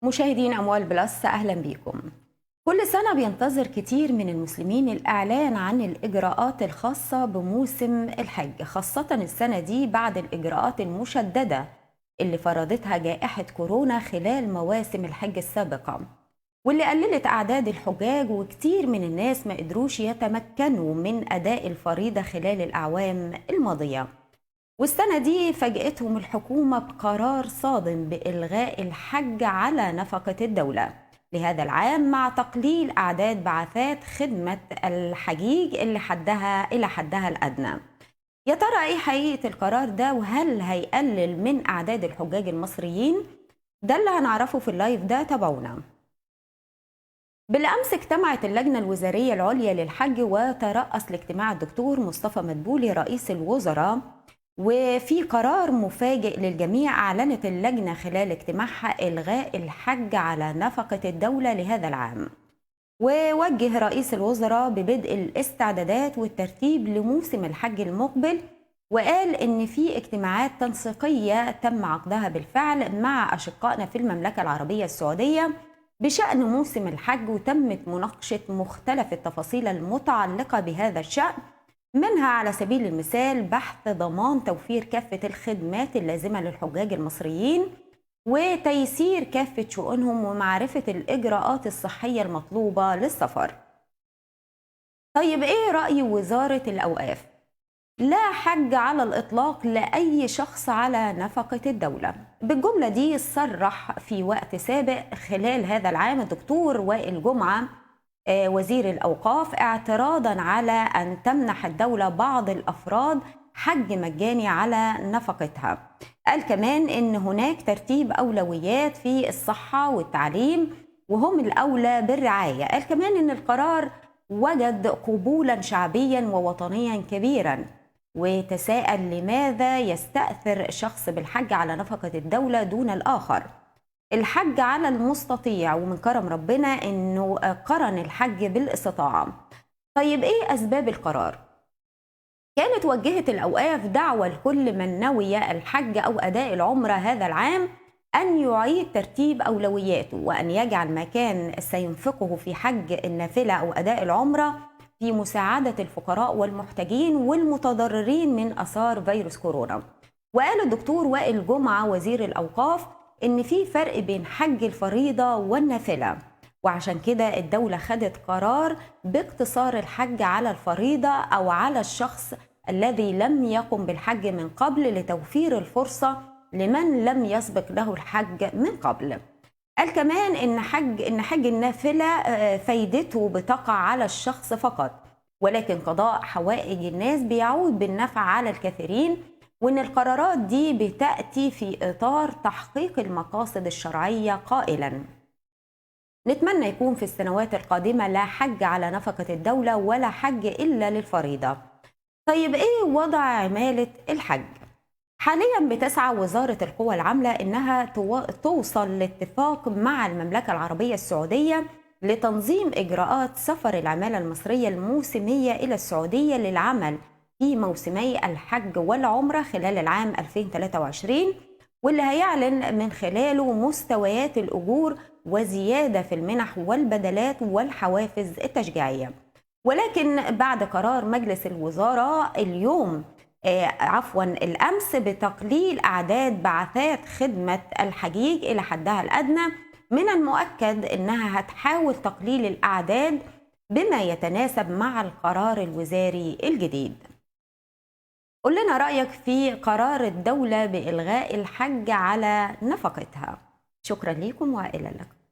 مشاهدين أموال بلس أهلا بيكم. كل سنة بينتظر كتير من المسلمين الإعلان عن الإجراءات الخاصة بموسم الحج، خاصة السنة دي بعد الإجراءات المشددة اللي فرضتها جائحة كورونا خلال مواسم الحج السابقة، واللي قللت أعداد الحجاج، وكتير من الناس ما قدروش يتمكنوا من أداء الفريضة خلال الأعوام الماضية. والسنة دي فاجأتهم الحكومة بقرار صادم بإلغاء الحج على نفقة الدولة لهذا العام، مع تقليل أعداد بعثات خدمة الحجيج اللي إلى حدها الأدنى. يا ترى إيه حقيقة القرار ده، وهل هيقلل من أعداد الحجاج المصريين؟ ده اللي هنعرفه في اللايف ده، تابعونا. بالأمس اجتمعت اللجنة الوزارية العليا للحج وترأس الاجتماع الدكتور مصطفى مدبولي رئيس الوزراء، وفي قرار مفاجئ للجميع أعلنت اللجنة خلال اجتماعها إلغاء الحج على نفقة الدولة لهذا العام. ووجه رئيس الوزراء ببدء الاستعدادات والترتيب لموسم الحج المقبل، وقال إن في اجتماعات تنسيقية تم عقدها بالفعل مع أشقائنا في المملكة العربية السعودية بشأن موسم الحج، وتمت مناقشة مختلف التفاصيل المتعلقة بهذا الشأن، منها على سبيل المثال بحث ضمان توفير كافة الخدمات اللازمة للحجاج المصريين وتيسير كافة شؤونهم ومعرفة الإجراءات الصحية المطلوبة للسفر. طيب إيه رأي وزارة الأوقاف؟ لا حج على الإطلاق لأي شخص على نفقة الدولة. بالجملة دي صرح في وقت سابق خلال هذا العام الدكتور وائل جمعة وزير الأوقاف اعتراضا على أن تمنح الدولة بعض الأفراد حج مجاني على نفقتها. قال كمان إن هناك ترتيب أولويات في الصحة والتعليم وهم الأولى بالرعاية. قال كمان إن القرار وجد قبولا شعبيا ووطنيا كبيرا، وتساءل لماذا يستأثر شخص بالحج على نفقة الدولة دون الآخر. الحج على المستطيع، ومن كرم ربنا انه قرن الحج بالاستطاعة. طيب ايه اسباب القرار؟ كانت وجهت الاوقاف دعوة لكل من نوي الحج او اداء العمرة هذا العام ان يعيد ترتيب اولوياته، وان يجعل ما كان سينفقه في حج النافلة او اداء العمرة في مساعدة الفقراء والمحتاجين والمتضررين من اثار فيروس كورونا. وقال الدكتور وائل جمعة وزير الاوقاف إن في فرق بين حج الفريضة والنافلة، وعشان كده الدولة خدت قرار باقتصار الحج على الفريضة أو على الشخص الذي لم يقم بالحج من قبل، لتوفير الفرصة لمن لم يسبق له الحج من قبل. قال كمان إن حج النافلة فايدته بتقع على الشخص فقط، ولكن قضاء حوائج الناس بيعود بالنفع على الكثيرين، وإن القرارات دي بتأتي في إطار تحقيق المقاصد الشرعية، قائلا: نتمنى يكون في السنوات القادمة لا حج على نفقة الدولة ولا حج إلا للفريضة. طيب إيه وضع عمالة الحج؟ حاليا بتسعى وزارة القوى العاملة إنها توصل لاتفاق مع المملكة العربية السعودية لتنظيم إجراءات سفر العمالة المصرية الموسمية إلى السعودية للعمل في موسمي الحج والعمرة خلال العام 2023، واللي هيعلن من خلاله مستويات الأجور وزيادة في المنح والبدلات والحوافز التشجيعية. ولكن بعد قرار مجلس الوزراء الأمس بتقليل أعداد بعثات خدمة الحجيج إلى حدها الأدنى، من المؤكد أنها هتحاول تقليل الأعداد بما يتناسب مع القرار الوزاري الجديد. قل لنا رأيك في قرار الدولة بإلغاء الحج على نفقتها. شكرا لكم وإلى اللقاء.